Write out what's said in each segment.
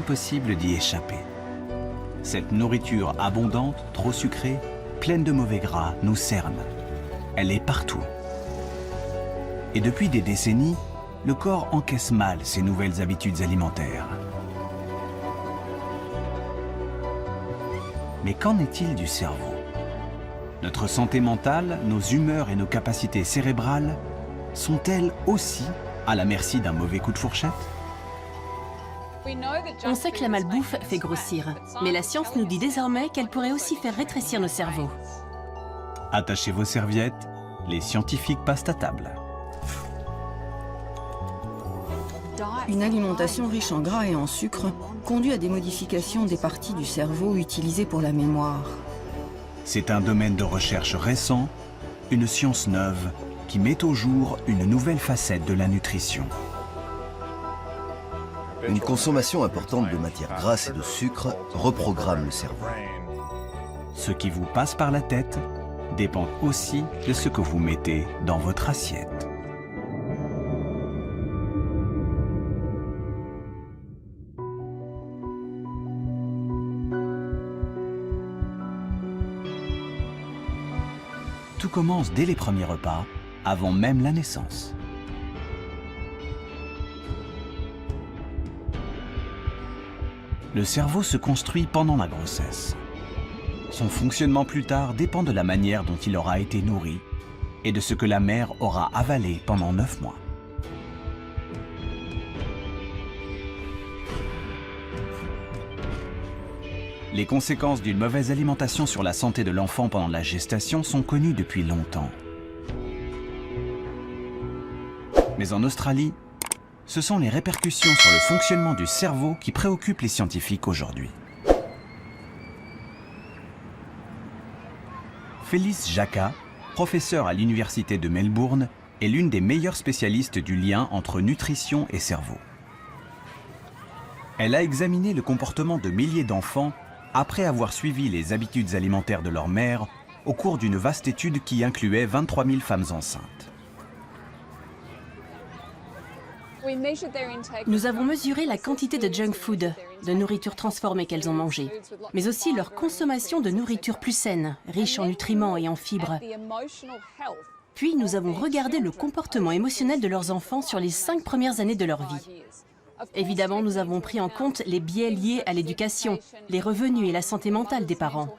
impossible d'y échapper. Cette nourriture abondante, trop sucrée, pleine de mauvais gras, nous cerne. Elle est partout. Et depuis des décennies, le corps encaisse mal ces nouvelles habitudes alimentaires. Mais qu'en est-il du cerveau? Notre santé mentale, nos humeurs et nos capacités cérébrales sont-elles aussi à la merci d'un mauvais coup de fourchette? On sait que la malbouffe fait grossir, mais la science nous dit désormais qu'elle pourrait aussi faire rétrécir nos cerveaux. Attachez vos serviettes, les scientifiques passent à table. Une alimentation riche en gras et en sucre conduit à des modifications des parties du cerveau utilisées pour la mémoire. C'est un domaine de recherche récent, une science neuve qui met au jour une nouvelle facette de la nutrition. Une consommation importante de matières grasses et de sucre reprogramme le cerveau. Ce qui vous passe par la tête dépend aussi de ce que vous mettez dans votre assiette. Tout commence dès les premiers repas, avant même la naissance. Le cerveau se construit pendant la grossesse. Son fonctionnement plus tard dépend de la manière dont il aura été nourri et de ce que la mère aura avalé pendant 9 mois. Les conséquences d'une mauvaise alimentation sur la santé de l'enfant pendant la gestation sont connues depuis longtemps. Mais en Australie, ce sont les répercussions sur le fonctionnement du cerveau qui préoccupent les scientifiques aujourd'hui. Phyllis Jacka, professeure à l'université de Melbourne, est l'une des meilleures spécialistes du lien entre nutrition et cerveau. Elle a examiné le comportement de milliers d'enfants après avoir suivi les habitudes alimentaires de leur mère au cours d'une vaste étude qui incluait 23 000 femmes enceintes. Nous avons mesuré la quantité de junk food, de nourriture transformée qu'elles ont mangée, mais aussi leur consommation de nourriture plus saine, riche en nutriments et en fibres. Puis nous avons regardé le comportement émotionnel de leurs enfants sur les 5 premières années de leur vie. Évidemment, nous avons pris en compte les biais liés à l'éducation, les revenus et la santé mentale des parents.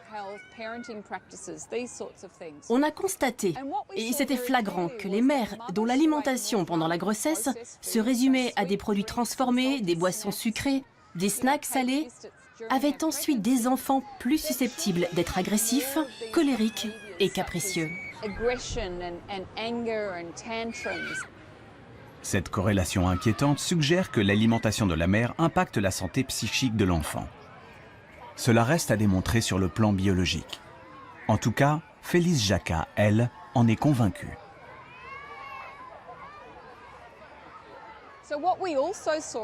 On a constaté, et c'était flagrant, que les mères dont l'alimentation pendant la grossesse se résumait à des produits transformés, des boissons sucrées, des snacks salés, avaient ensuite des enfants plus susceptibles d'être agressifs, colériques et capricieux. Cette corrélation inquiétante suggère que l'alimentation de la mère impacte la santé psychique de l'enfant. Cela reste à démontrer sur le plan biologique. En tout cas, Phyllis Jacka, elle, en est convaincue.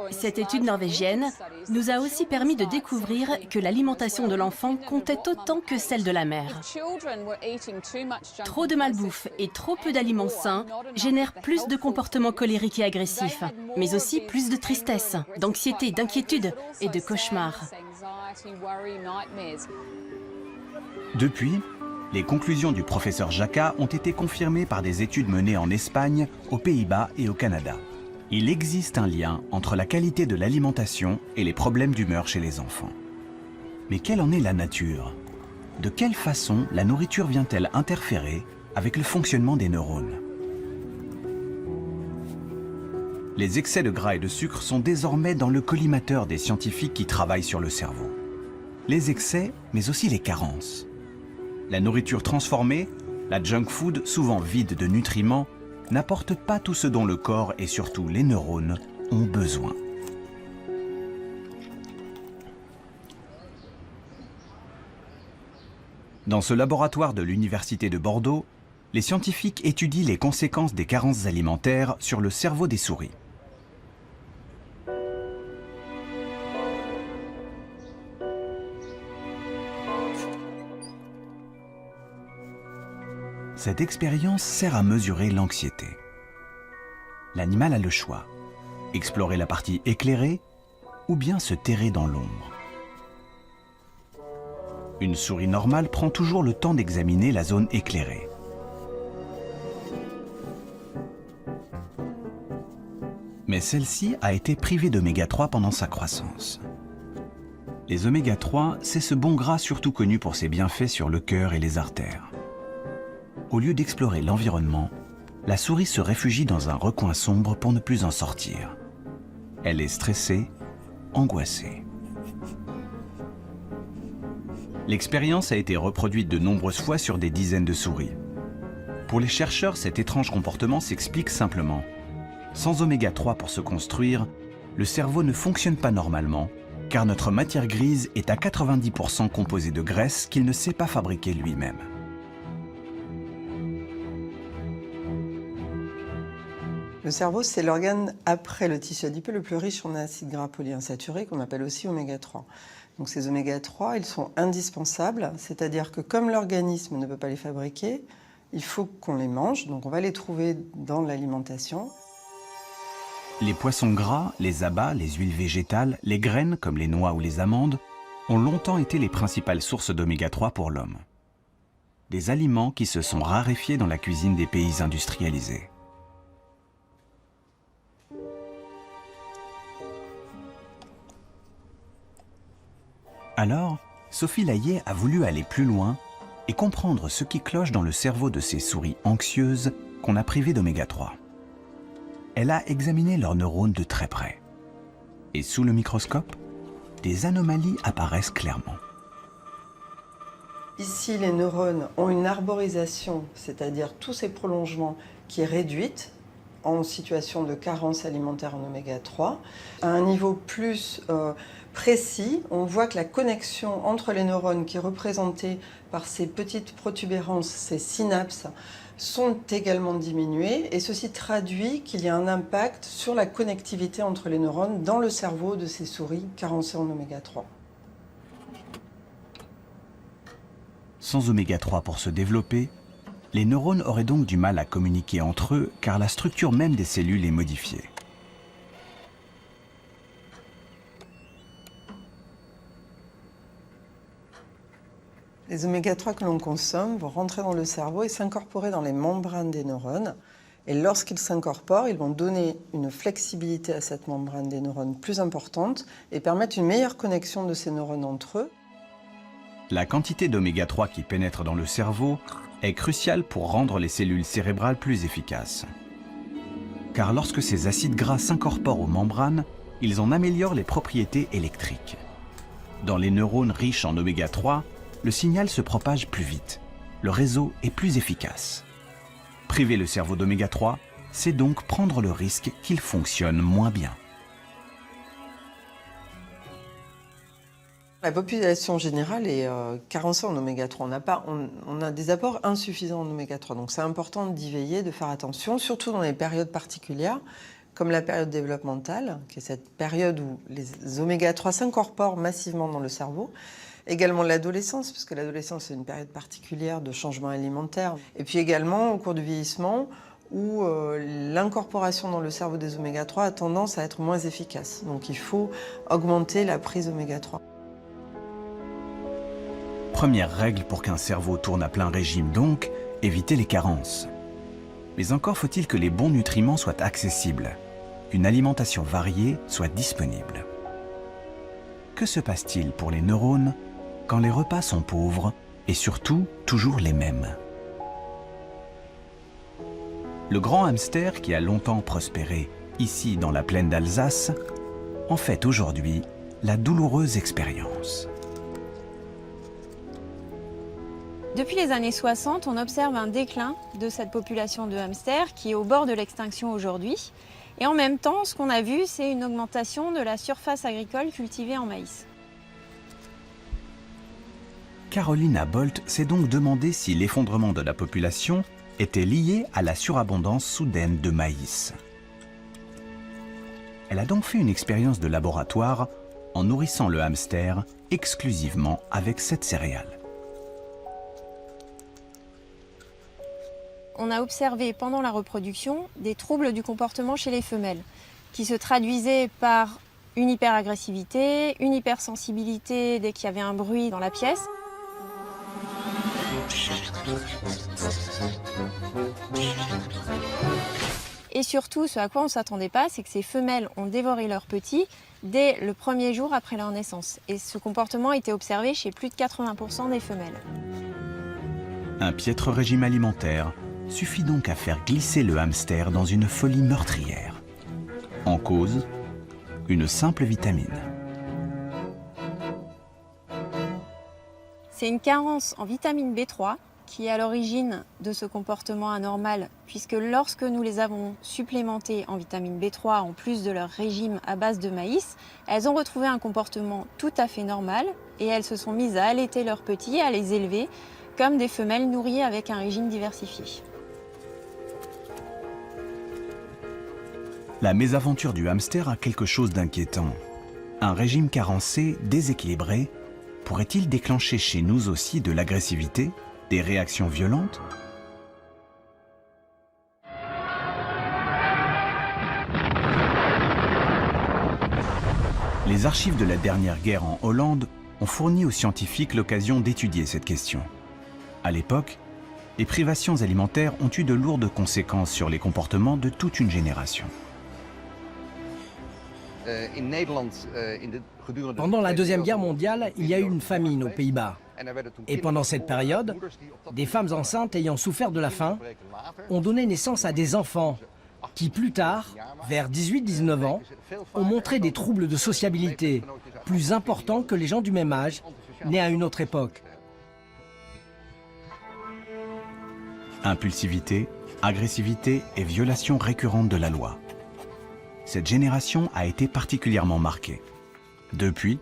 Cette étude norvégienne nous a aussi permis de découvrir que l'alimentation de l'enfant comptait autant que celle de la mère. Trop de malbouffe et trop peu d'aliments sains génèrent plus de comportements colériques et agressifs, mais aussi plus de tristesse, d'anxiété, d'inquiétude et de cauchemars. Depuis, les conclusions du professeur Jacka ont été confirmées par des études menées en Espagne, aux Pays-Bas et au Canada. Il existe un lien entre la qualité de l'alimentation et les problèmes d'humeur chez les enfants. Mais quelle en est la nature? De quelle façon la nourriture vient-elle interférer avec le fonctionnement des neurones? Les excès de gras et de sucre sont désormais dans le collimateur des scientifiques qui travaillent sur le cerveau. Les excès, mais aussi les carences. La nourriture transformée, la junk food souvent vide de nutriments, n'apporte pas tout ce dont le corps et surtout les neurones ont besoin. Dans ce laboratoire de l'Université de Bordeaux, les scientifiques étudient les conséquences des carences alimentaires sur le cerveau des souris. Cette expérience sert à mesurer l'anxiété. L'animal a le choix, explorer la partie éclairée ou bien se terrer dans l'ombre. Une souris normale prend toujours le temps d'examiner la zone éclairée. Mais celle-ci a été privée d'oméga 3 pendant sa croissance. Les oméga 3, c'est ce bon gras surtout connu pour ses bienfaits sur le cœur et les artères. Au lieu d'explorer l'environnement, la souris se réfugie dans un recoin sombre pour ne plus en sortir. Elle est stressée, angoissée. L'expérience a été reproduite de nombreuses fois sur des dizaines de souris. Pour les chercheurs, cet étrange comportement s'explique simplement. Sans oméga 3 pour se construire, le cerveau ne fonctionne pas normalement, car notre matière grise est à 90% composée de graisse qu'il ne sait pas fabriquer lui-même. Le cerveau, c'est l'organe après le tissu adipeux le plus riche en acides gras polyinsaturés, qu'on appelle aussi oméga 3. Donc ces oméga 3, ils sont indispensables, c'est-à-dire que comme l'organisme ne peut pas les fabriquer, il faut qu'on les mange, donc on va les trouver dans l'alimentation. Les poissons gras, les abats, les huiles végétales, les graines comme les noix ou les amandes ont longtemps été les principales sources d'oméga 3 pour l'homme. Des aliments qui se sont raréfiés dans la cuisine des pays industrialisés. Alors, Sophie Layet a voulu aller plus loin et comprendre ce qui cloche dans le cerveau de ces souris anxieuses qu'on a privées d'oméga 3. Elle a examiné leurs neurones de très près. Et sous le microscope, des anomalies apparaissent clairement. Ici, les neurones ont une arborisation, c'est-à-dire tous ces prolongements qui est réduite en situation de carence alimentaire en oméga 3. À un niveau plus précis, on voit que la connexion entre les neurones qui est représentée par ces petites protubérances, ces synapses, sont également diminuées et ceci traduit qu'il y a un impact sur la connectivité entre les neurones dans le cerveau de ces souris carencées en oméga 3. Sans oméga 3 pour se développer, les neurones auraient donc du mal à communiquer entre eux car la structure même des cellules est modifiée. Les oméga 3 que l'on consomme vont rentrer dans le cerveau et s'incorporer dans les membranes des neurones. Et lorsqu'ils s'incorporent, ils vont donner une flexibilité à cette membrane des neurones plus importante et permettre une meilleure connexion de ces neurones entre eux. La quantité d'oméga 3 qui pénètre dans le cerveau est cruciale pour rendre les cellules cérébrales plus efficaces. Car lorsque ces acides gras s'incorporent aux membranes, ils en améliorent les propriétés électriques. Dans les neurones riches en oméga 3, le signal se propage plus vite. Le réseau est plus efficace. Priver le cerveau d'oméga 3, c'est donc prendre le risque qu'il fonctionne moins bien. La population générale est carencée en oméga 3. On a des apports insuffisants en oméga 3. Donc c'est important d'y veiller, de faire attention, surtout dans les périodes particulières, comme la période développementale, qui est cette période où les oméga 3 s'incorporent massivement dans le cerveau. Également l'adolescence, puisque l'adolescence est une période particulière de changement alimentaire. Et puis également au cours du vieillissement, où l'incorporation dans le cerveau des oméga 3 a tendance à être moins efficace. Donc il faut augmenter la prise oméga 3. Première règle pour qu'un cerveau tourne à plein régime donc, éviter les carences. Mais encore faut-il que les bons nutriments soient accessibles, qu'une alimentation variée soit disponible. Que se passe-t-il pour les neurones quand les repas sont pauvres et surtout toujours les mêmes? Le grand hamster qui a longtemps prospéré ici dans la plaine d'Alsace en fait aujourd'hui la douloureuse expérience. Depuis les années 60, on observe un déclin de cette population de hamsters qui est au bord de l'extinction aujourd'hui. Et en même temps, ce qu'on a vu, c'est une augmentation de la surface agricole cultivée en maïs. Carolina Bolt s'est donc demandé si l'effondrement de la population était lié à la surabondance soudaine de maïs. Elle a donc fait une expérience de laboratoire en nourrissant le hamster exclusivement avec cette céréale. On a observé pendant la reproduction des troubles du comportement chez les femelles, qui se traduisaient par une hyperagressivité, une hypersensibilité dès qu'il y avait un bruit dans la pièce. Et surtout, ce à quoi on ne s'attendait pas, c'est que ces femelles ont dévoré leurs petits dès le premier jour après leur naissance. Et ce comportement a été observé chez plus de 80% des femelles. Un piètre régime alimentaire suffit donc à faire glisser le hamster dans une folie meurtrière. En cause, une simple vitamine. C'est une carence en vitamine B3 qui est à l'origine de ce comportement anormal, puisque lorsque nous les avons supplémentées en vitamine B3 en plus de leur régime à base de maïs, elles ont retrouvé un comportement tout à fait normal et elles se sont mises à allaiter leurs petits, à les élever comme des femelles nourries avec un régime diversifié. La mésaventure du hamster a quelque chose d'inquiétant. Un régime carencé, déséquilibré, pourrait-il déclencher chez nous aussi de l'agressivité ? Des réactions violentes? Les archives de la dernière guerre en Hollande ont fourni aux scientifiques l'occasion d'étudier cette question. À l'époque, les privations alimentaires ont eu de lourdes conséquences sur les comportements de toute une génération. Pendant la Deuxième Guerre mondiale, il y a eu une famine aux Pays-Bas. Et pendant cette période, des femmes enceintes ayant souffert de la faim ont donné naissance à des enfants qui, plus tard, vers 18-19 ans, ont montré des troubles de sociabilité plus importants que les gens du même âge, nés à une autre époque. Impulsivité, agressivité et violation récurrente de la loi. Cette génération a été particulièrement marquée. Depuis,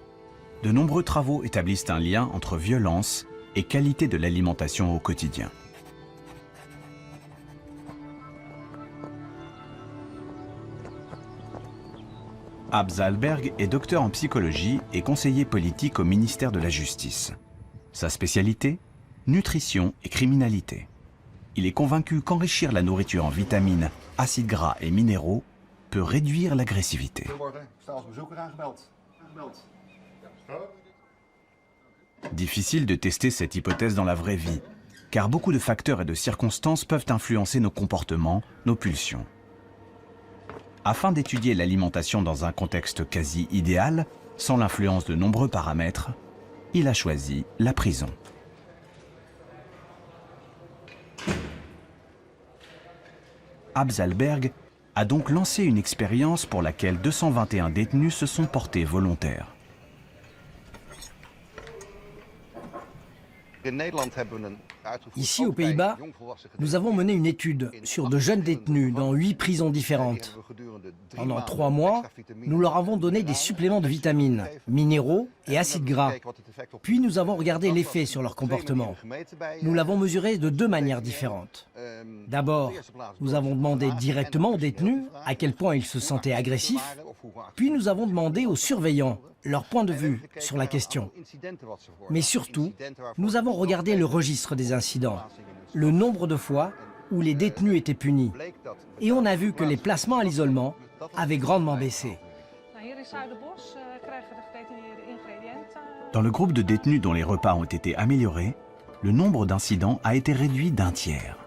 de nombreux travaux établissent un lien entre violence et qualité de l'alimentation au quotidien. Abz Alberg est docteur en psychologie et conseiller politique au ministère de la Justice. Sa spécialité ? Nutrition et criminalité. Il est convaincu qu'enrichir la nourriture en vitamines, acides gras et minéraux peut réduire l'agressivité. Difficile de tester cette hypothèse dans la vraie vie, car beaucoup de facteurs et de circonstances peuvent influencer nos comportements, nos pulsions. Afin d'étudier l'alimentation dans un contexte quasi idéal, sans l'influence de nombreux paramètres, il a choisi la prison. Abz Alberg a donc lancé une expérience pour laquelle 221 détenus se sont portés volontaires. Ici, aux Pays-Bas, nous avons mené une étude sur de jeunes détenus dans 8 prisons différentes. Pendant 3 mois, nous leur avons donné des suppléments de vitamines, minéraux et acides gras. Puis nous avons regardé l'effet sur leur comportement. Nous l'avons mesuré de 2 manières différentes. D'abord, nous avons demandé directement aux détenus à quel point ils se sentaient agressifs. Puis nous avons demandé aux surveillants leur point de vue sur la question. Mais surtout, nous avons regardé le registre des incidents, le nombre de fois où les détenus étaient punis. Et on a vu que les placements à l'isolement avaient grandement baissé. Dans le groupe de détenus dont les repas ont été améliorés, le nombre d'incidents a été réduit d'1 tiers.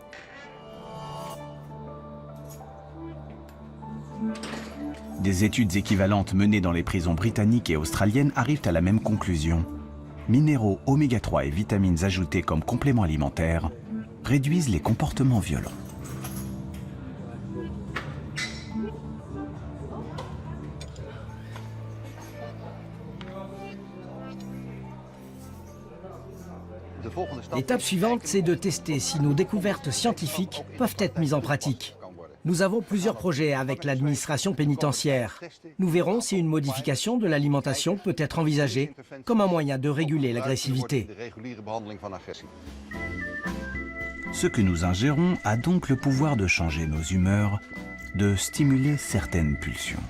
Des études équivalentes menées dans les prisons britanniques et australiennes arrivent à la même conclusion. Minéraux, oméga 3 et vitamines ajoutées comme compléments alimentaires réduisent les comportements violents. L'étape suivante, c'est de tester si nos découvertes scientifiques peuvent être mises en pratique. Nous avons plusieurs projets avec l'administration pénitentiaire. Nous verrons si une modification de l'alimentation peut être envisagée comme un moyen de réguler l'agressivité. Ce que nous ingérons a donc le pouvoir de changer nos humeurs, de stimuler certaines pulsions.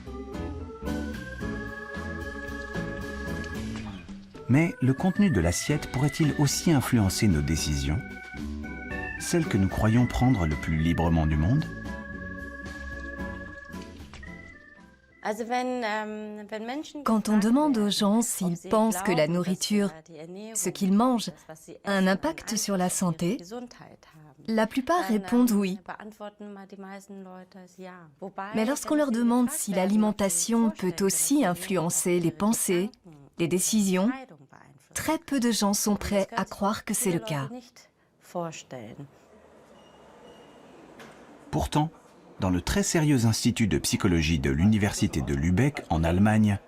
Mais le contenu de l'assiette pourrait-il aussi influencer nos décisions, celles que nous croyons prendre le plus librement du monde ? Quand on demande aux gens s'ils pensent que la nourriture, ce qu'ils mangent, a un impact sur la santé, la plupart répondent oui. Mais lorsqu'on leur demande si l'alimentation peut aussi influencer les pensées, les décisions, très peu de gens sont prêts à croire que c'est le cas. Pourtant, dans le très sérieux institut de psychologie de l'université de Lübeck en Allemagne,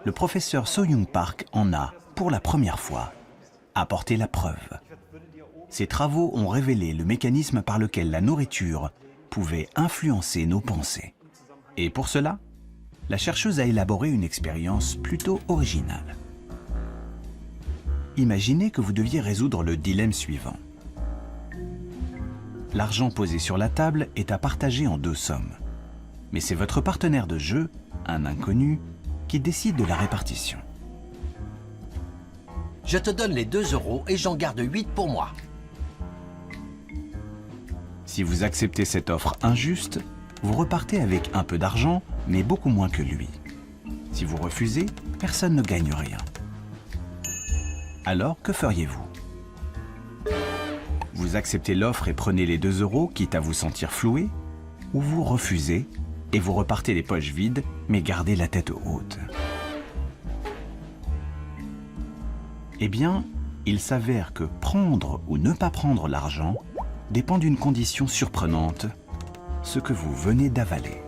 le professeur So-Young Park en a, pour la première fois, apporté la preuve. Ses travaux ont révélé le mécanisme par lequel la nourriture pouvait influencer nos pensées. Et pour cela, la chercheuse a élaboré une expérience plutôt originale. Imaginez que vous deviez résoudre le dilemme suivant. L'argent posé sur la table est à partager en 2 sommes. Mais c'est votre partenaire de jeu, un inconnu, qui décide de la répartition. Je te donne les 2 € et j'en garde 8 pour moi. Si vous acceptez cette offre injuste, vous repartez avec un peu d'argent, mais beaucoup moins que lui. Si vous refusez, personne ne gagne rien. Alors, que feriez-vous ? Vous acceptez l'offre et prenez les 2 €, quitte à vous sentir floué, ou vous refusez et vous repartez les poches vides, mais gardez la tête haute. Eh bien, il s'avère que prendre ou ne pas prendre l'argent dépend d'une condition surprenante, ce que vous venez d'avaler.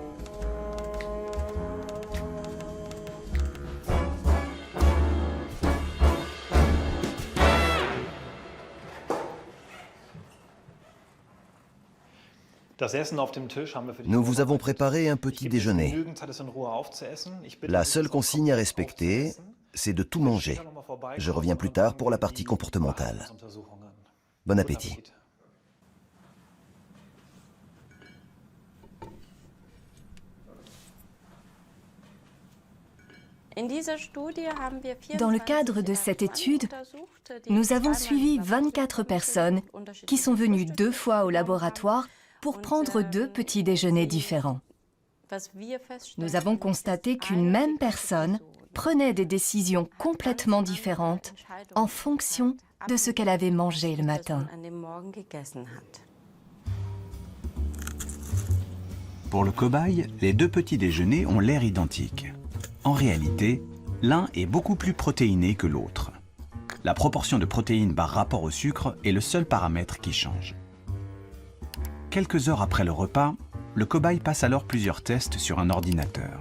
Nous vous avons préparé un petit déjeuner. La seule consigne à respecter, c'est de tout manger. Je reviens plus tard pour la partie comportementale. Bon appétit. Dans le cadre de cette étude, nous avons suivi 24 personnes qui sont venues 2 fois au laboratoire pour prendre 2 petits déjeuners différents. Nous avons constaté qu'une même personne prenait des décisions complètement différentes en fonction de ce qu'elle avait mangé le matin. Pour le cobaye, les 2 petits déjeuners ont l'air identiques. En réalité, l'un est beaucoup plus protéiné que l'autre. La proportion de protéines par rapport au sucre est le seul paramètre qui change. Quelques heures après le repas, le cobaye passe alors plusieurs tests sur un ordinateur.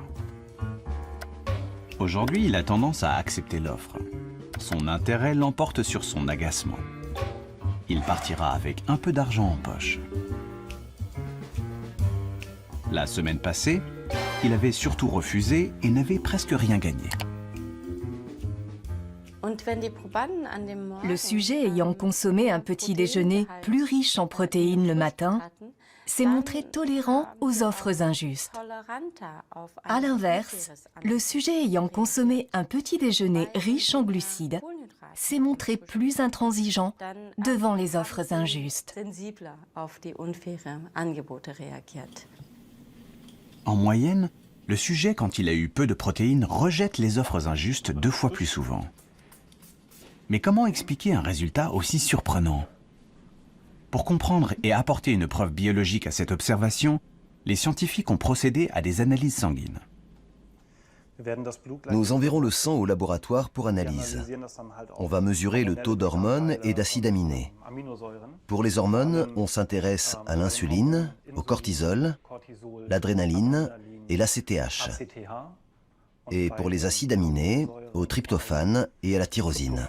Aujourd'hui, il a tendance à accepter l'offre. Son intérêt l'emporte sur son agacement. Il partira avec un peu d'argent en poche. La semaine passée, il avait surtout refusé et n'avait presque rien gagné. Le sujet ayant consommé un petit déjeuner plus riche en protéines le matin s'est montré tolérant aux offres injustes. À l'inverse, le sujet ayant consommé un petit déjeuner riche en glucides s'est montré plus intransigeant devant les offres injustes. En moyenne, le sujet, quand il a eu peu de protéines, rejette les offres injustes 2 fois plus souvent. Mais comment expliquer un résultat aussi surprenant ? Pour comprendre et apporter une preuve biologique à cette observation, les scientifiques ont procédé à des analyses sanguines. Nous enverrons le sang au laboratoire pour analyse. On va mesurer le taux d'hormones et d'acides aminés. Pour les hormones, on s'intéresse à l'insuline, au cortisol, l'adrénaline et l'ACTH. Et pour les acides aminés, au tryptophane et à la tyrosine.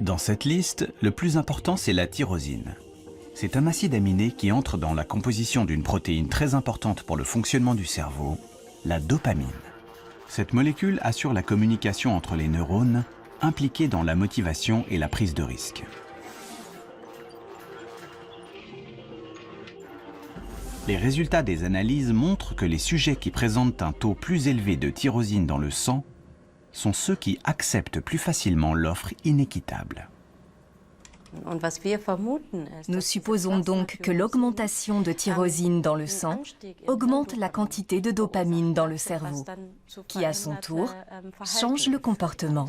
Dans cette liste, le plus important, c'est la tyrosine. C'est un acide aminé qui entre dans la composition d'une protéine très importante pour le fonctionnement du cerveau, la dopamine. Cette molécule assure la communication entre les neurones, impliqués dans la motivation et la prise de risque. Les résultats des analyses montrent que les sujets qui présentent un taux plus élevé de tyrosine dans le sang sont ceux qui acceptent plus facilement l'offre inéquitable. Nous supposons donc que l'augmentation de tyrosine dans le sang augmente la quantité de dopamine dans le cerveau, qui à son tour change le comportement.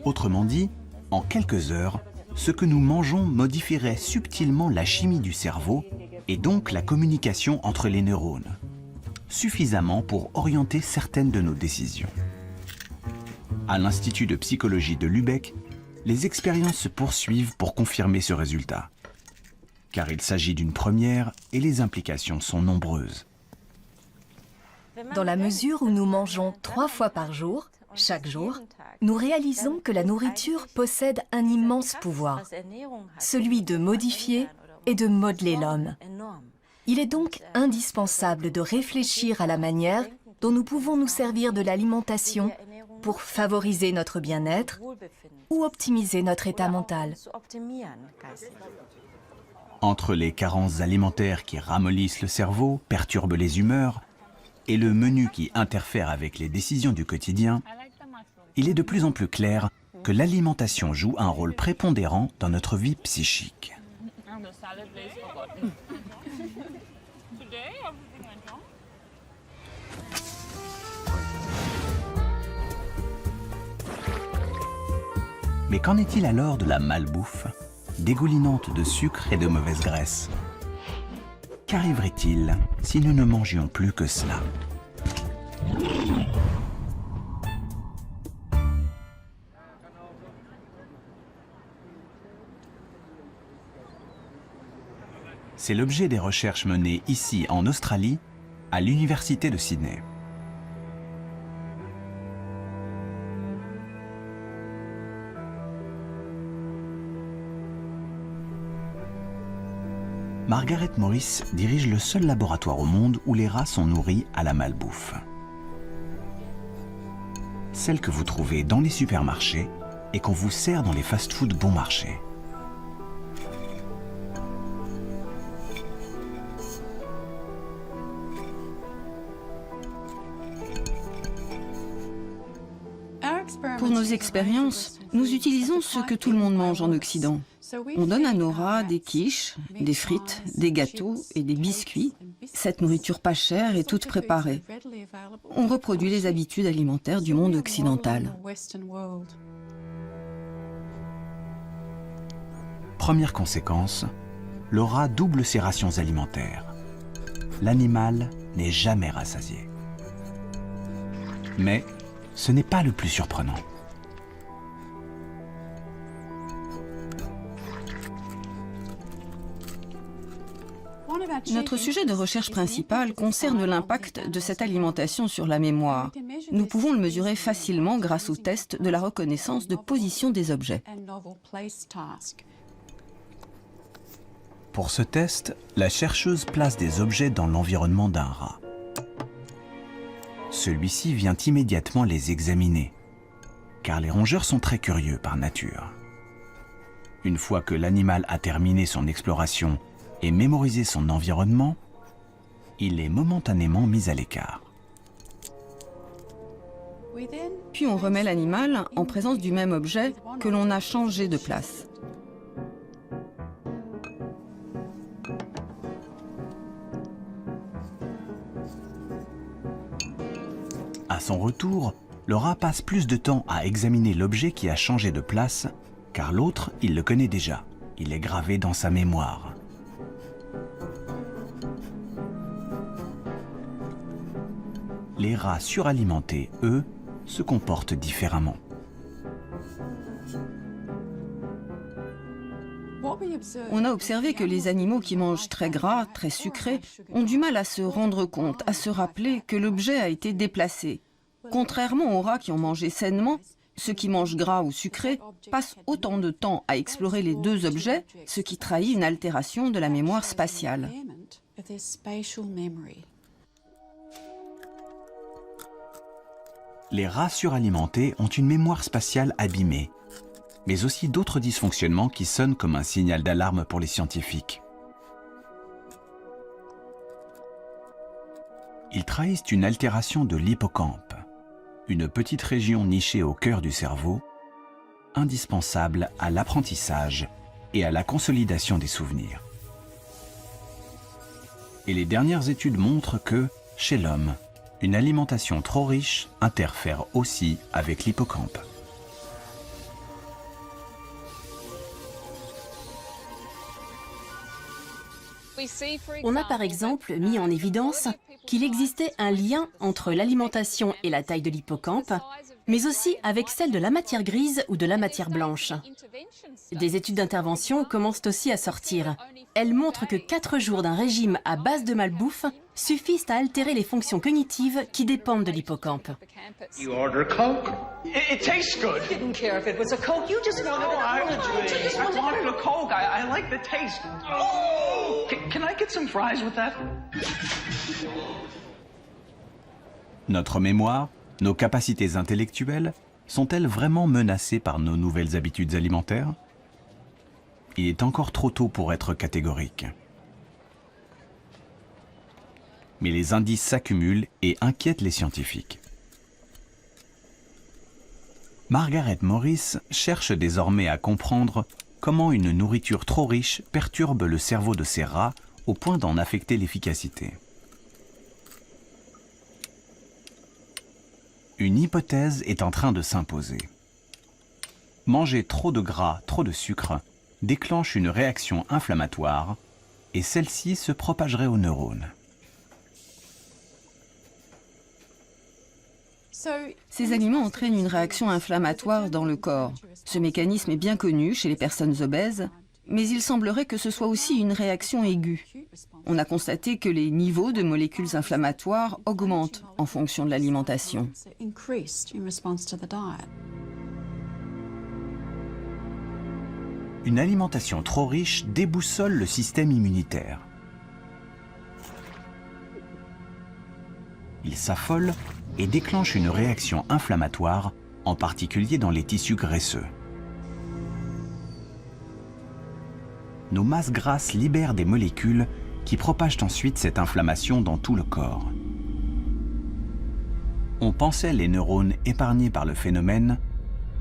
Autrement dit, en quelques heures, ce que nous mangeons modifierait subtilement la chimie du cerveau et donc la communication entre les neurones, suffisamment pour orienter certaines de nos décisions. À l'Institut de psychologie de Lübeck, les expériences se poursuivent pour confirmer ce résultat. Car il s'agit d'une première et les implications sont nombreuses. Dans la mesure où nous mangeons 3 fois par jour, chaque jour, nous réalisons que la nourriture possède un immense pouvoir, celui de modifier et de modeler l'homme. Il est donc indispensable de réfléchir à la manière dont nous pouvons nous servir de l'alimentation pour favoriser notre bien-être ou optimiser notre état mental. Entre les carences alimentaires qui ramollissent le cerveau, perturbent les humeurs, et le menu qui interfère avec les décisions du quotidien, il est de plus en plus clair que l'alimentation joue un rôle prépondérant dans notre vie psychique. Mais qu'en est-il alors de la malbouffe, dégoulinante de sucre et de mauvaise graisse? Qu'arriverait-il si nous ne mangions plus que cela? C'est l'objet des recherches menées ici en Australie, à l'Université de Sydney. Margaret Morris dirige le seul laboratoire au monde où les rats sont nourris à la malbouffe. Celle que vous trouvez dans les supermarchés et qu'on vous sert dans les fast-foods bon marché. Pour nos expériences, nous utilisons ce que tout le monde mange en Occident. On donne à nos rats des quiches, des frites, des gâteaux et des biscuits. Cette nourriture pas chère est toute préparée. On reproduit les habitudes alimentaires du monde occidental. Première conséquence, le rat double ses rations alimentaires. L'animal n'est jamais rassasié. Mais ce n'est pas le plus surprenant. Notre sujet de recherche principal concerne l'impact de cette alimentation sur la mémoire. Nous pouvons le mesurer facilement grâce au test de la reconnaissance de position des objets. Pour ce test, la chercheuse place des objets dans l'environnement d'un rat. Celui-ci vient immédiatement les examiner, car les rongeurs sont très curieux par nature. Une fois que l'animal a terminé son exploration et mémorisé son environnement, il est momentanément mis à l'écart. Puis on remet l'animal en présence du même objet que l'on a changé de place. À son retour, le rat passe plus de temps à examiner l'objet qui a changé de place, car l'autre, il le connaît déjà. Il est gravé dans sa mémoire. Les rats suralimentés, eux, se comportent différemment. On a observé que les animaux qui mangent très gras, très sucré, ont du mal à se rendre compte, à se rappeler que l'objet a été déplacé. Contrairement aux rats qui ont mangé sainement, ceux qui mangent gras ou sucré passent autant de temps à explorer les deux objets, ce qui trahit une altération de la mémoire spatiale. Les rats suralimentés ont une mémoire spatiale abîmée, mais aussi d'autres dysfonctionnements qui sonnent comme un signal d'alarme pour les scientifiques. Ils trahissent une altération de l'hippocampe, une petite région nichée au cœur du cerveau, indispensable à l'apprentissage et à la consolidation des souvenirs. Et les dernières études montrent que, chez l'homme, une alimentation trop riche interfère aussi avec l'hippocampe. On a par exemple mis en évidence qu'il existait un lien entre l'alimentation et la taille de l'hippocampe, mais aussi avec celle de la matière grise ou de la matière blanche. Des études d'intervention commencent aussi à sortir. Elles montrent que 4 jours d'un régime à base de malbouffe suffisent à altérer les fonctions cognitives qui dépendent de l'hippocampe. You order a Coke? It tastes good. I didn't care if it was a Coke. You just wanted I wanted a Coke. I like the taste. Oh! Can I get some fries with that? Notre mémoire, nos capacités intellectuelles, sont-elles vraiment menacées par nos nouvelles habitudes alimentaires? Il est encore trop tôt pour être catégorique. Mais les indices s'accumulent et inquiètent les scientifiques. Margaret Morris cherche désormais à comprendre comment une nourriture trop riche perturbe le cerveau de ces rats au point d'en affecter l'efficacité. Une hypothèse est en train de s'imposer. Manger trop de gras, trop de sucre, déclenche une réaction inflammatoire et celle-ci se propagerait aux neurones. Ces aliments entraînent une réaction inflammatoire dans le corps. Ce mécanisme est bien connu chez les personnes obèses, mais il semblerait que ce soit aussi une réaction aiguë. On a constaté que les niveaux de molécules inflammatoires augmentent en fonction de l'alimentation. Une alimentation trop riche déboussole le système immunitaire. Il s'affole et déclenche une réaction inflammatoire, en particulier dans les tissus graisseux. Nos masses grasses libèrent des molécules qui propagent ensuite cette inflammation dans tout le corps. On pensait les neurones épargnés par le phénomène,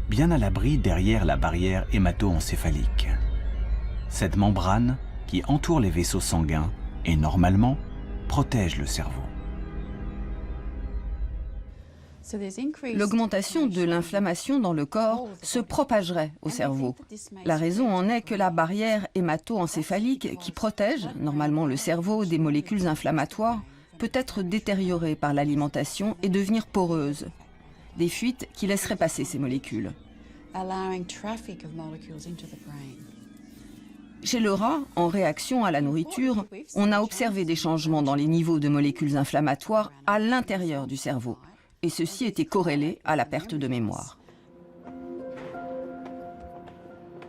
bien à l'abri derrière la barrière hémato-encéphalique. Cette membrane, qui entoure les vaisseaux sanguins et normalement protège le cerveau. L'augmentation de l'inflammation dans le corps se propagerait au cerveau. La raison en est que la barrière hémato-encéphalique, qui protège normalement le cerveau des molécules inflammatoires, peut être détériorée par l'alimentation et devenir poreuse. Des fuites qui laisseraient passer ces molécules. Chez le rat, en réaction à la nourriture, on a observé des changements dans les niveaux de molécules inflammatoires à l'intérieur du cerveau. Et ceci était corrélé à la perte de mémoire.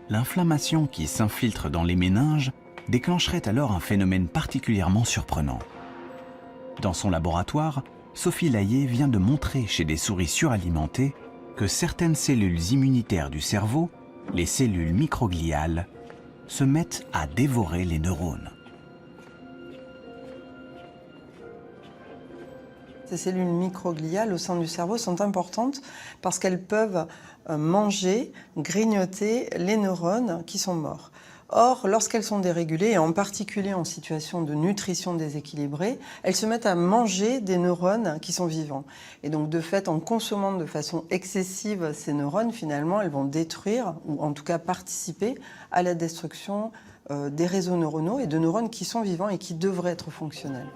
L'inflammation qui s'infiltre dans les méninges déclencherait alors un phénomène particulièrement surprenant. Dans son laboratoire, Sophie Layet vient de montrer chez des souris suralimentées que certaines cellules immunitaires du cerveau, les cellules microgliales, se mettent à dévorer les neurones. Ces cellules microgliales au sein du cerveau sont importantes parce qu'elles peuvent manger, grignoter les neurones qui sont morts. Or, lorsqu'elles sont dérégulées, et en particulier en situation de nutrition déséquilibrée, elles se mettent à manger des neurones qui sont vivants. Et donc, de fait, en consommant de façon excessive ces neurones, finalement, elles vont détruire, ou en tout cas participer à la destruction des réseaux neuronaux et de neurones qui sont vivants et qui devraient être fonctionnels.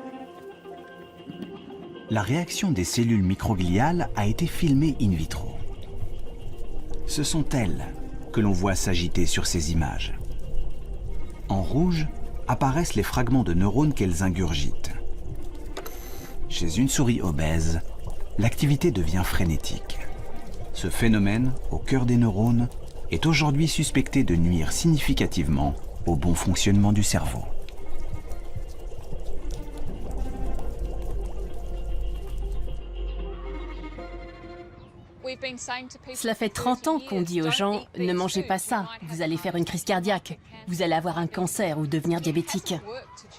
La réaction des cellules microgliales a été filmée in vitro. Ce sont elles que l'on voit s'agiter sur ces images. En rouge apparaissent les fragments de neurones qu'elles ingurgitent. Chez une souris obèse, l'activité devient frénétique. Ce phénomène, au cœur des neurones, est aujourd'hui suspecté de nuire significativement au bon fonctionnement du cerveau. Cela fait 30 ans qu'on dit aux gens « Ne mangez pas ça, vous allez faire une crise cardiaque, vous allez avoir un cancer ou devenir diabétique ».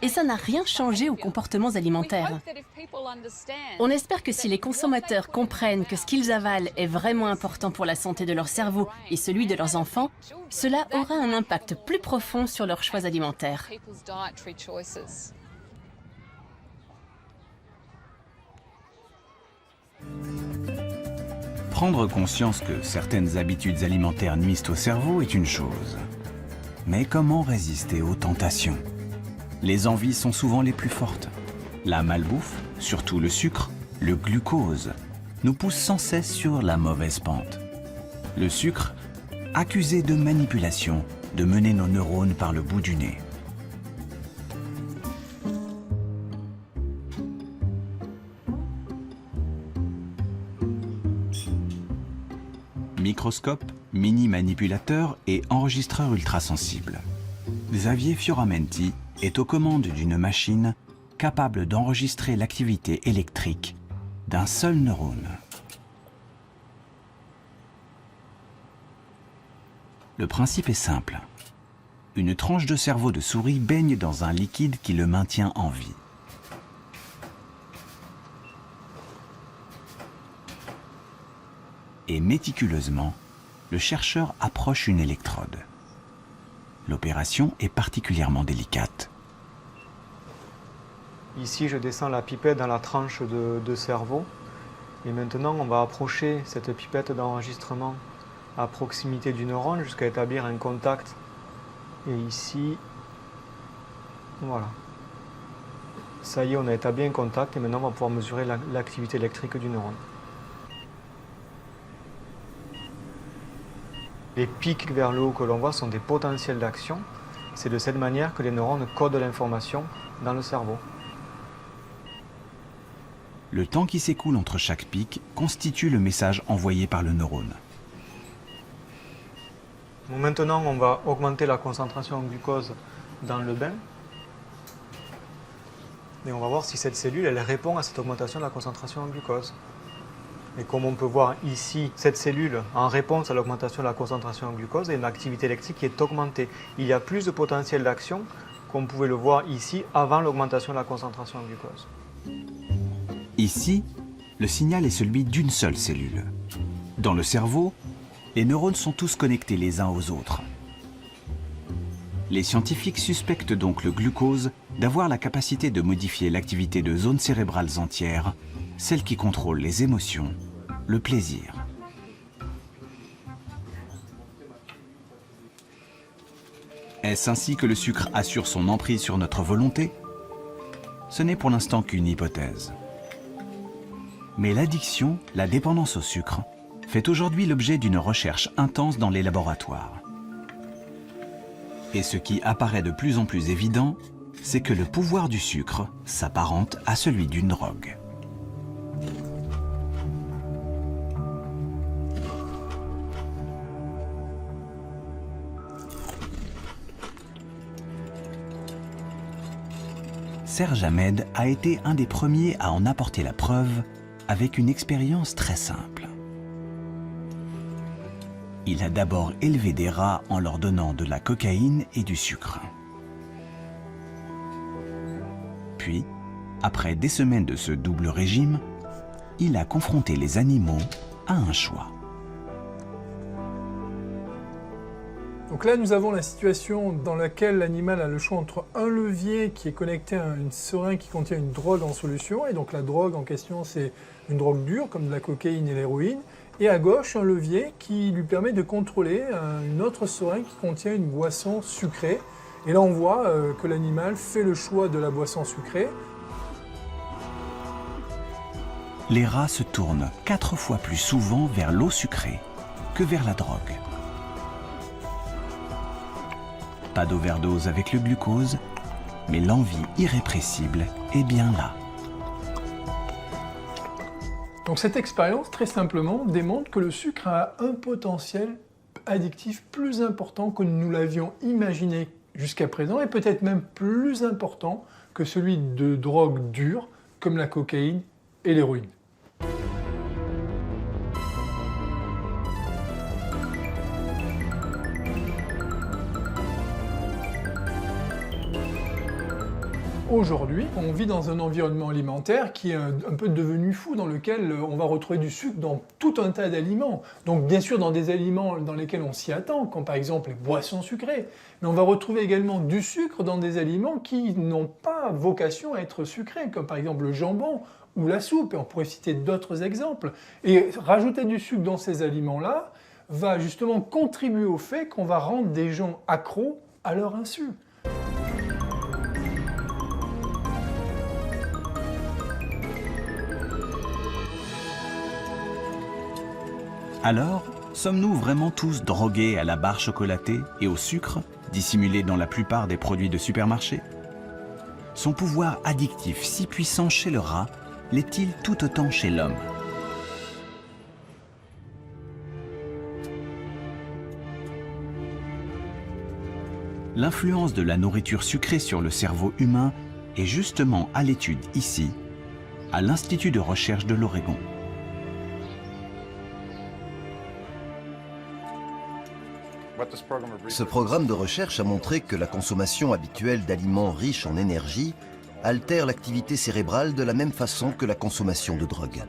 Et ça n'a rien changé aux comportements alimentaires. On espère que si les consommateurs comprennent que ce qu'ils avalent est vraiment important pour la santé de leur cerveau et celui de leurs enfants, cela aura un impact plus profond sur leurs choix alimentaires. Prendre conscience que certaines habitudes alimentaires nuisent au cerveau est une chose. Mais comment résister aux tentations? Les envies sont souvent les plus fortes. La malbouffe, surtout le sucre, le glucose, nous pousse sans cesse sur la mauvaise pente. Le sucre, accusé de manipulation, de mener nos neurones par le bout du nez. Microscope, mini-manipulateur et enregistreur ultrasensible. Xavier Fioramenti est aux commandes d'une machine capable d'enregistrer l'activité électrique d'un seul neurone. Le principe est simple. Une tranche de cerveau de souris baigne dans un liquide qui le maintient en vie. Et méticuleusement, le chercheur approche une électrode. L'opération est particulièrement délicate. Ici, je descends la pipette dans la tranche de cerveau. Et maintenant, on va approcher cette pipette d'enregistrement à proximité du neurone jusqu'à établir un contact. Et ici, voilà. Ça y est, on a établi un contact et maintenant, on va pouvoir mesurer l'activité électrique du neurone. Les pics vers le haut que l'on voit sont des potentiels d'action. C'est de cette manière que les neurones codent l'information dans le cerveau. Le temps qui s'écoule entre chaque pic constitue le message envoyé par le neurone. Maintenant, on va augmenter la concentration en glucose dans le bain. Et on va voir si cette cellule elle répond à cette augmentation de la concentration en glucose. Et comme on peut voir ici, cette cellule, en réponse à l'augmentation de la concentration en glucose, a une activité électrique qui est augmentée. Il y a plus de potentiel d'action qu'on pouvait le voir ici avant l'augmentation de la concentration en glucose. Ici, le signal est celui d'une seule cellule. Dans le cerveau, les neurones sont tous connectés les uns aux autres. Les scientifiques suspectent donc le glucose d'avoir la capacité de modifier l'activité de zones cérébrales entières, celles qui contrôlent les émotions, le plaisir. Est-ce ainsi que le sucre assure son emprise sur notre volonté? Ce n'est pour l'instant qu'une hypothèse. Mais l'addiction, la dépendance au sucre, fait aujourd'hui l'objet d'une recherche intense dans les laboratoires. Et ce qui apparaît de plus en plus évident, c'est que le pouvoir du sucre s'apparente à celui d'une drogue. Serge Ahmed a été un des premiers à en apporter la preuve avec une expérience très simple. Il a d'abord élevé des rats en leur donnant de la cocaïne et du sucre. Puis, après des semaines de ce double régime, il a confronté les animaux à un choix. Donc là, nous avons la situation dans laquelle l'animal a le choix entre un levier qui est connecté à une seringue qui contient une drogue en solution, et donc la drogue en question, c'est une drogue dure, comme de la cocaïne et l'héroïne, et à gauche, un levier qui lui permet de contrôler une autre seringue qui contient une boisson sucrée. Et là, on voit que l'animal fait le choix de la boisson sucrée. Les rats se tournent 4 fois plus souvent vers l'eau sucrée que vers la drogue. Pas d'overdose avec le glucose, mais l'envie irrépressible est bien là. Donc cette expérience, très simplement, démontre que le sucre a un potentiel addictif plus important que nous l'avions imaginé jusqu'à présent, et peut-être même plus important que celui de drogues dures, comme la cocaïne et l'héroïne. Aujourd'hui, on vit dans un environnement alimentaire qui est un peu devenu fou, dans lequel on va retrouver du sucre dans tout un tas d'aliments. Donc bien sûr dans des aliments dans lesquels on s'y attend, comme par exemple les boissons sucrées, mais on va retrouver également du sucre dans des aliments qui n'ont pas vocation à être sucrés, comme par exemple le jambon ou la soupe, et on pourrait citer d'autres exemples. Et rajouter du sucre dans ces aliments-là va justement contribuer au fait qu'on va rendre des gens accros à leur insu. Alors, sommes-nous vraiment tous drogués à la barre chocolatée et au sucre, dissimulé dans la plupart des produits de supermarché? Son pouvoir addictif si puissant chez le rat l'est-il tout autant chez l'homme? L'influence de la nourriture sucrée sur le cerveau humain est justement à l'étude ici, à l'Institut de recherche de l'Oregon. Ce programme de recherche a montré que la consommation habituelle d'aliments riches en énergie altère l'activité cérébrale de la même façon que la consommation de drogue.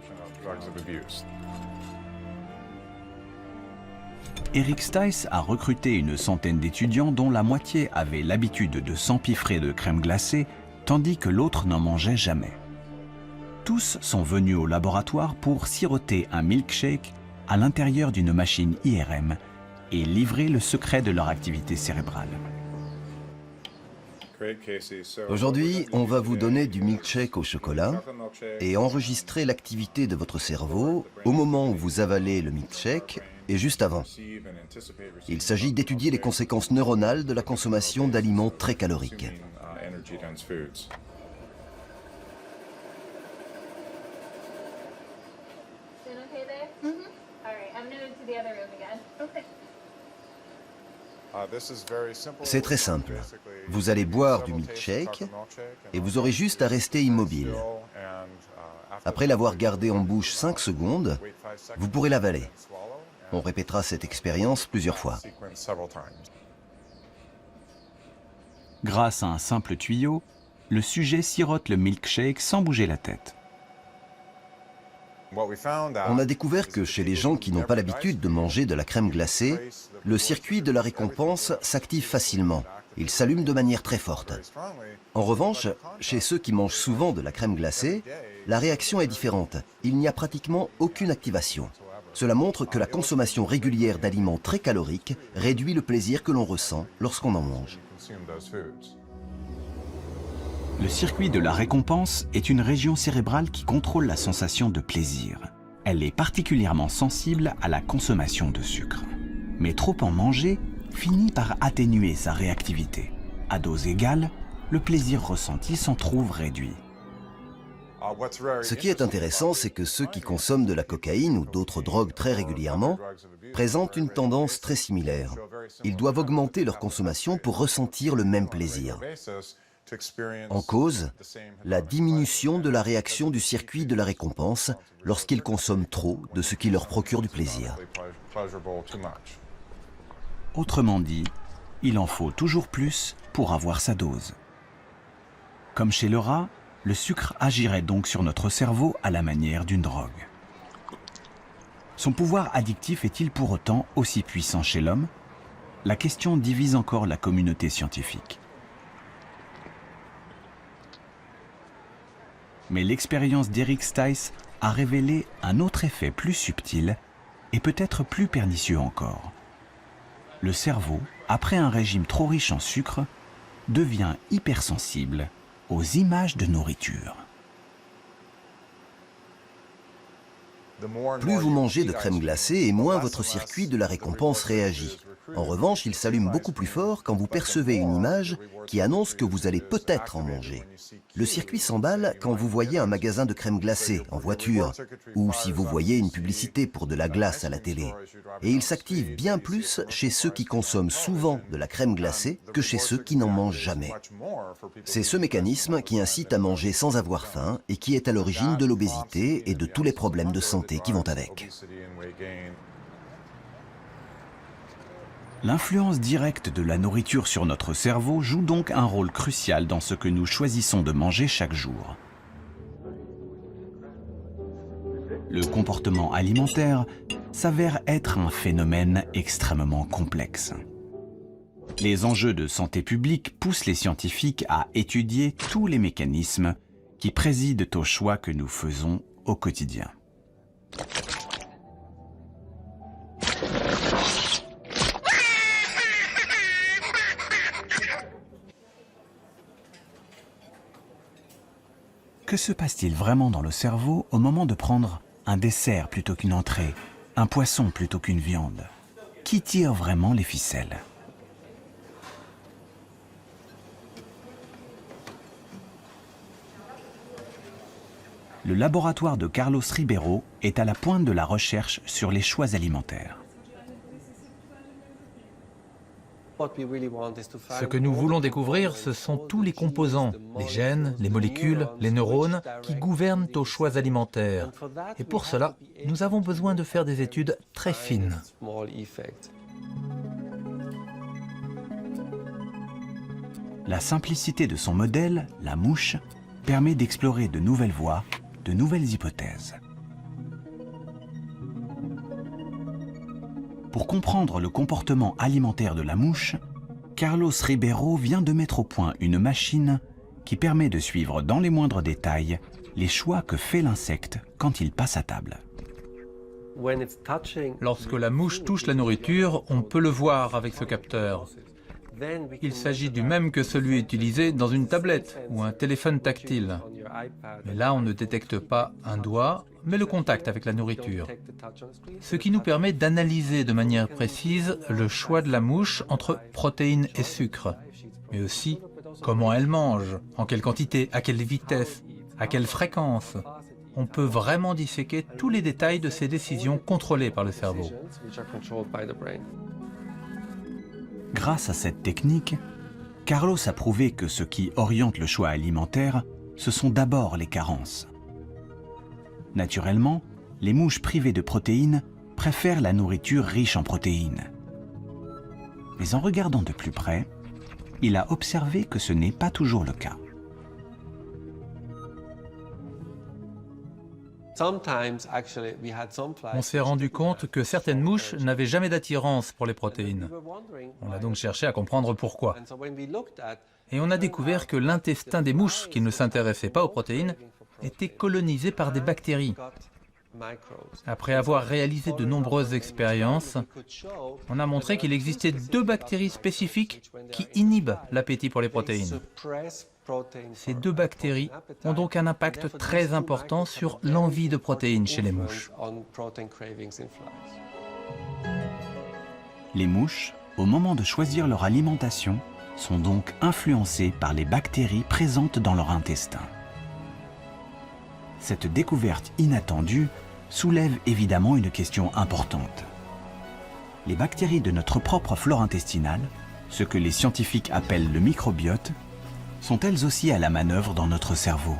Eric Stice a recruté une centaine d'étudiants dont la moitié avaient l'habitude de s'empiffrer de crème glacée, tandis que l'autre n'en mangeait jamais. Tous sont venus au laboratoire pour siroter un milkshake à l'intérieur d'une machine IRM et livrer le secret de leur activité cérébrale. Aujourd'hui, on va vous donner du milkshake au chocolat et enregistrer l'activité de votre cerveau au moment où vous avalez le milkshake et juste avant. Il s'agit d'étudier les conséquences neuronales de la consommation d'aliments très caloriques. C'est très simple. Vous allez boire du milkshake et vous aurez juste à rester immobile. Après l'avoir gardé en bouche 5 secondes, vous pourrez l'avaler. On répétera cette expérience plusieurs fois. Grâce à un simple tuyau, le sujet sirote le milkshake sans bouger la tête. On a découvert que chez les gens qui n'ont pas l'habitude de manger de la crème glacée, le circuit de la récompense s'active facilement. Il s'allume de manière très forte. En revanche, chez ceux qui mangent souvent de la crème glacée, la réaction est différente. Il n'y a pratiquement aucune activation. Cela montre que la consommation régulière d'aliments très caloriques réduit le plaisir que l'on ressent lorsqu'on en mange. Le circuit de la récompense est une région cérébrale qui contrôle la sensation de plaisir. Elle est particulièrement sensible à la consommation de sucre. Mais trop en manger finit par atténuer sa réactivité. À dose égale, le plaisir ressenti s'en trouve réduit. Ce qui est intéressant, c'est que ceux qui consomment de la cocaïne ou d'autres drogues très régulièrement présentent une tendance très similaire. Ils doivent augmenter leur consommation pour ressentir le même plaisir. En cause, la diminution de la réaction du circuit de la récompense lorsqu'ils consomment trop de ce qui leur procure du plaisir. Autrement dit, il en faut toujours plus pour avoir sa dose. Comme chez le rat, le sucre agirait donc sur notre cerveau à la manière d'une drogue. Son pouvoir addictif est-il pour autant aussi puissant chez l'homme? La question divise encore la communauté scientifique. Mais l'expérience d'Eric Stice a révélé un autre effet plus subtil et peut-être plus pernicieux encore. Le cerveau, après un régime trop riche en sucre, devient hypersensible aux images de nourriture. Plus vous mangez de crème glacée et moins votre circuit de la récompense réagit. En revanche, il s'allume beaucoup plus fort quand vous percevez une image qui annonce que vous allez peut-être en manger. Le circuit s'emballe quand vous voyez un magasin de crème glacée en voiture ou si vous voyez une publicité pour de la glace à la télé. Et il s'active bien plus chez ceux qui consomment souvent de la crème glacée que chez ceux qui n'en mangent jamais. C'est ce mécanisme qui incite à manger sans avoir faim et qui est à l'origine de l'obésité et de tous les problèmes de santé qui vont avec. L'influence directe de la nourriture sur notre cerveau joue donc un rôle crucial dans ce que nous choisissons de manger chaque jour. Le comportement alimentaire s'avère être un phénomène extrêmement complexe. Les enjeux de santé publique poussent les scientifiques à étudier tous les mécanismes qui président aux choix que nous faisons au quotidien. Que se passe-t-il vraiment dans le cerveau au moment de prendre un dessert plutôt qu'une entrée, un poisson plutôt qu'une viande? Qui tire vraiment les ficelles? Le laboratoire de Carlos Ribeiro est à la pointe de la recherche sur les choix alimentaires. Ce que nous voulons découvrir, ce sont tous les composants, les gènes, les molécules, les neurones, qui gouvernent aux choix alimentaires. Et pour cela, nous avons besoin de faire des études très fines. La simplicité de son modèle, la mouche, permet d'explorer de nouvelles voies, de nouvelles hypothèses. Pour comprendre le comportement alimentaire de la mouche, Carlos Ribeiro vient de mettre au point une machine qui permet de suivre dans les moindres détails les choix que fait l'insecte quand il passe à table. Lorsque la mouche touche la nourriture, on peut le voir avec ce capteur. Il s'agit du même que celui utilisé dans une tablette ou un téléphone tactile. Mais là, on ne détecte pas un doigt, mais le contact avec la nourriture. Ce qui nous permet d'analyser de manière précise le choix de la mouche entre protéines et sucre, mais aussi comment elle mange, en quelle quantité, à quelle vitesse, à quelle fréquence. On peut vraiment disséquer tous les détails de ces décisions contrôlées par le cerveau. Grâce à cette technique, Carlos a prouvé que ce qui oriente le choix alimentaire, ce sont d'abord les carences. Naturellement, les mouches privées de protéines préfèrent la nourriture riche en protéines. Mais en regardant de plus près, il a observé que ce n'est pas toujours le cas. On s'est rendu compte que certaines mouches n'avaient jamais d'attirance pour les protéines. On a donc cherché à comprendre pourquoi. Et on a découvert que l'intestin des mouches qui ne s'intéressaient pas aux protéines était colonisé par des bactéries. Après avoir réalisé de nombreuses expériences, on a montré qu'il existait 2 bactéries spécifiques qui inhibent l'appétit pour les protéines. Ces 2 bactéries ont donc un impact très important sur l'envie de protéines chez les mouches. Les mouches, au moment de choisir leur alimentation, sont donc influencées par les bactéries présentes dans leur intestin. Cette découverte inattendue soulève évidemment une question importante. Les bactéries de notre propre flore intestinale, ce que les scientifiques appellent le microbiote, sont elles aussi à la manœuvre dans notre cerveau?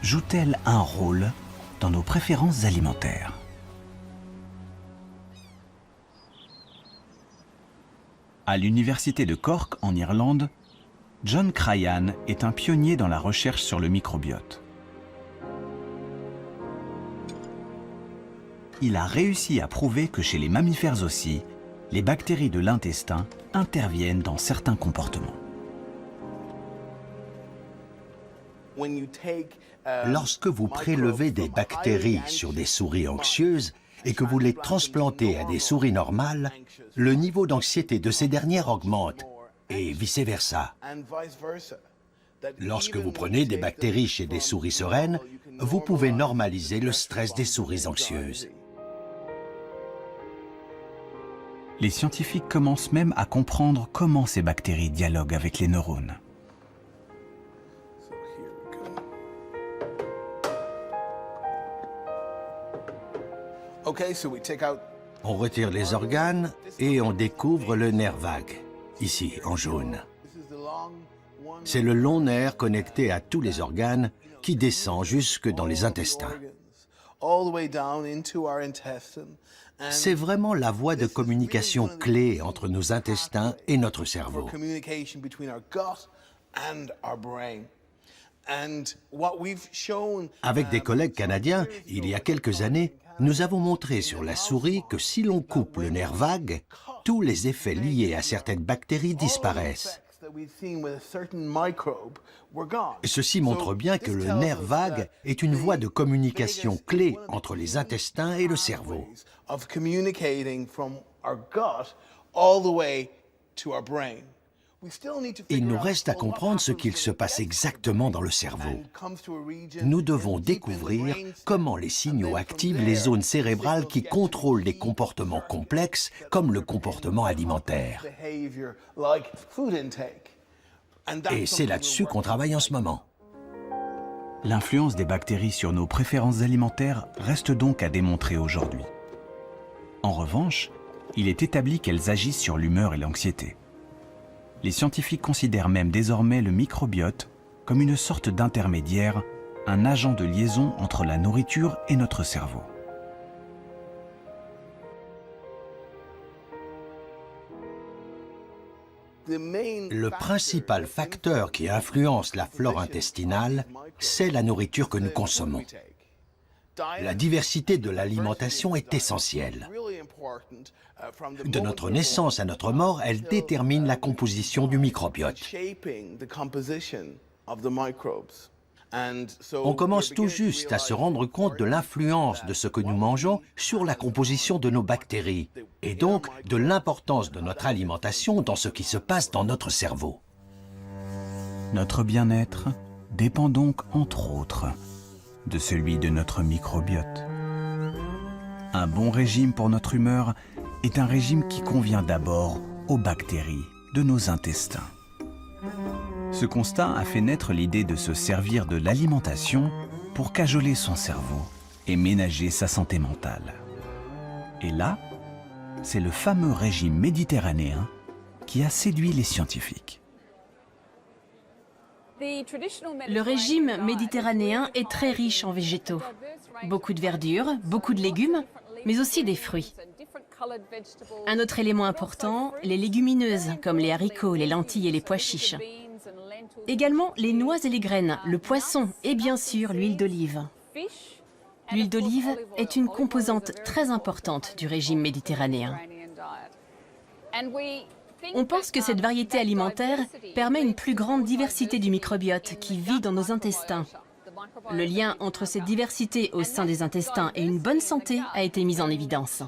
Jouent-elles un rôle dans nos préférences alimentaires? À l'université de Cork, en Irlande, John Cryan est un pionnier dans la recherche sur le microbiote. Il a réussi à prouver que chez les mammifères aussi, les bactéries de l'intestin interviennent dans certains comportements. Lorsque vous prélevez des bactéries sur des souris anxieuses et que vous les transplantez à des souris normales, le niveau d'anxiété de ces dernières augmente et vice-versa. Lorsque vous prenez des bactéries chez des souris sereines, vous pouvez normaliser le stress des souris anxieuses. Les scientifiques commencent même à comprendre comment ces bactéries dialoguent avec les neurones. On retire les organes et on découvre le nerf vague, ici en jaune. C'est le long nerf connecté à tous les organes qui descend jusque dans les intestins. C'est vraiment la voie de communication clé entre nos intestins et notre cerveau. Avec des collègues canadiens, il y a quelques années, nous avons montré sur la souris que si l'on coupe le nerf vague, tous les effets liés à certaines bactéries disparaissent. Ceci montre bien que le nerf vague est une voie de communication clé entre les intestins et le cerveau. Il nous reste à comprendre ce qu'il se passe exactement dans le cerveau. Nous devons découvrir comment les signaux activent les zones cérébrales qui contrôlent des comportements complexes comme le comportement alimentaire. Et c'est là-dessus qu'on travaille en ce moment. L'influence des bactéries sur nos préférences alimentaires reste donc à démontrer aujourd'hui. En revanche, il est établi qu'elles agissent sur l'humeur et l'anxiété. Les scientifiques considèrent même désormais le microbiote comme une sorte d'intermédiaire, un agent de liaison entre la nourriture et notre cerveau. Le principal facteur qui influence la flore intestinale, c'est la nourriture que nous consommons. La diversité de l'alimentation est essentielle. De notre naissance à notre mort, elle détermine la composition du microbiote. On commence tout juste à se rendre compte de l'influence de ce que nous mangeons sur la composition de nos bactéries, et donc de l'importance de notre alimentation dans ce qui se passe dans notre cerveau. Notre bien-être dépend donc, entre autres, de celui de notre microbiote. Un bon régime pour notre humeur est un régime qui convient d'abord aux bactéries de nos intestins. Ce constat a fait naître l'idée de se servir de l'alimentation pour cajoler son cerveau et ménager sa santé mentale. Et là, c'est le fameux régime méditerranéen qui a séduit les scientifiques. Le régime méditerranéen est très riche en végétaux. Beaucoup de verdure, beaucoup de légumes, mais aussi des fruits. Un autre élément important, les légumineuses, comme les haricots, les lentilles et les pois chiches. Également les noix et les graines, le poisson et bien sûr l'huile d'olive. L'huile d'olive est une composante très importante du régime méditerranéen. On pense que cette variété alimentaire permet une plus grande diversité du microbiote qui vit dans nos intestins. Le lien entre cette diversité au sein des intestins et une bonne santé a été mis en évidence.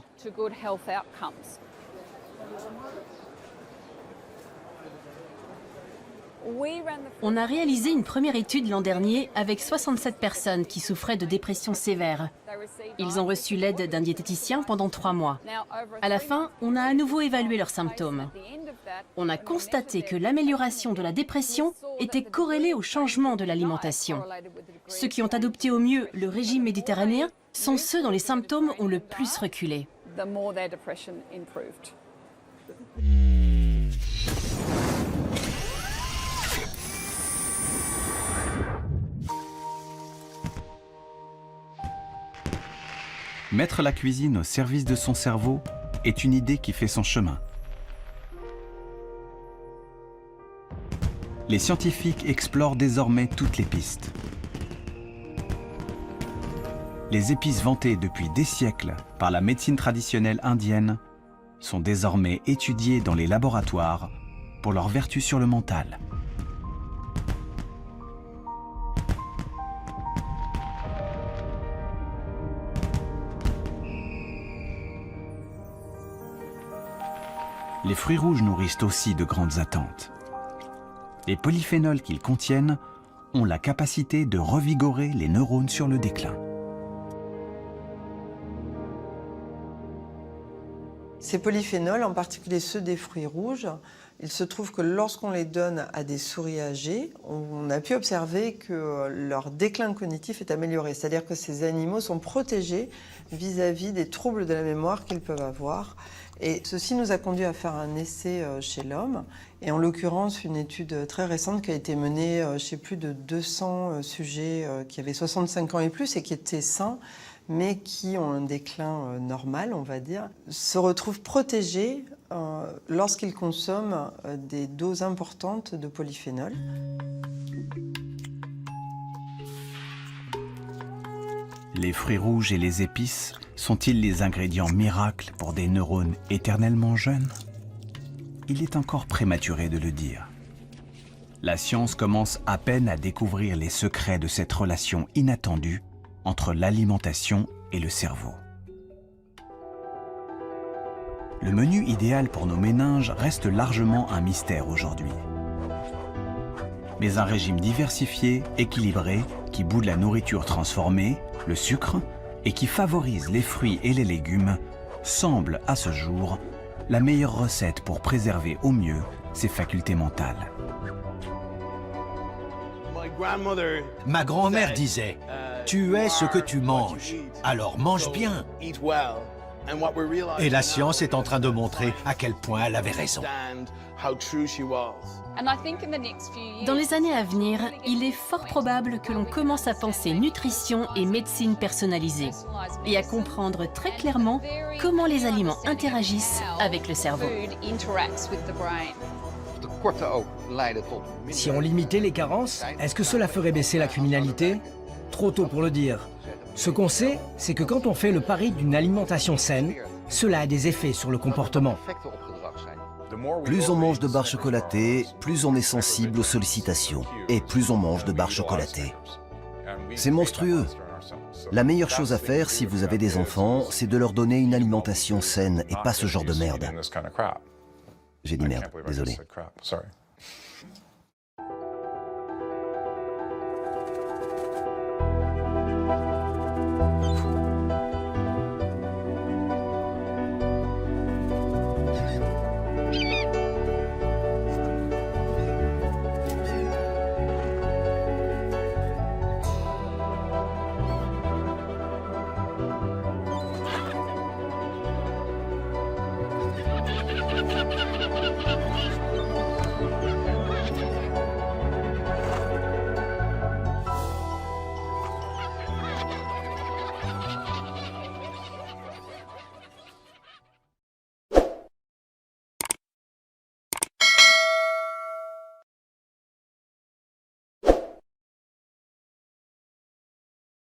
On a réalisé une première étude l'an dernier avec 67 personnes qui souffraient de dépression sévère. Ils ont reçu l'aide d'un diététicien pendant 3 mois. À la fin, on a à nouveau évalué leurs symptômes. On a constaté que l'amélioration de la dépression était corrélée au changement de l'alimentation. Ceux qui ont adopté au mieux le régime méditerranéen sont ceux dont les symptômes ont le plus reculé. Mettre la cuisine au service de son cerveau est une idée qui fait son chemin. Les scientifiques explorent désormais toutes les pistes. Les épices vantées depuis des siècles par la médecine traditionnelle indienne sont désormais étudiées dans les laboratoires pour leurs vertus sur le mental. Les fruits rouges nourrissent aussi de grandes attentes. Les polyphénols qu'ils contiennent ont la capacité de revigorer les neurones sur le déclin. Ces polyphénols, en particulier ceux des fruits rouges, il se trouve que lorsqu'on les donne à des souris âgées, on a pu observer que leur déclin cognitif est amélioré. C'est-à-dire que ces animaux sont protégés vis-à-vis des troubles de la mémoire qu'ils peuvent avoir. Et ceci nous a conduit à faire un essai chez l'homme, et en l'occurrence une étude très récente qui a été menée chez plus de 200 sujets qui avaient 65 ans et plus et qui étaient sains, mais qui ont un déclin normal, on va dire, se retrouvent protégés lorsqu'ils consomment des doses importantes de polyphénol. Les fruits rouges et les épices sont-ils les ingrédients miracles pour des neurones éternellement jeunes? Il est encore prématuré de le dire. La science commence à peine à découvrir les secrets de cette relation inattendue entre l'alimentation et le cerveau. Le menu idéal pour nos méninges reste largement un mystère aujourd'hui. Mais un régime diversifié, équilibré, qui boude la nourriture transformée, le sucre, et qui favorise les fruits et les légumes, semble à ce jour la meilleure recette pour préserver au mieux ses facultés mentales. Ma grand-mère disait « Tu es ce que tu manges, alors mange bien ». Et la science est en train de montrer à quel point elle avait raison. Dans les années à venir, il est fort probable que l'on commence à penser nutrition et médecine personnalisée et à comprendre très clairement comment les aliments interagissent avec le cerveau. Si on limitait les carences, est-ce que cela ferait baisser la criminalité? Trop tôt pour le dire. Ce qu'on sait, c'est que quand on fait le pari d'une alimentation saine, cela a des effets sur le comportement. Plus on mange de barres chocolatées, plus on est sensible aux sollicitations. Et plus on mange de barres chocolatées. C'est monstrueux. La meilleure chose à faire si vous avez des enfants, c'est de leur donner une alimentation saine et pas ce genre de merde. J'ai dit merde, désolé.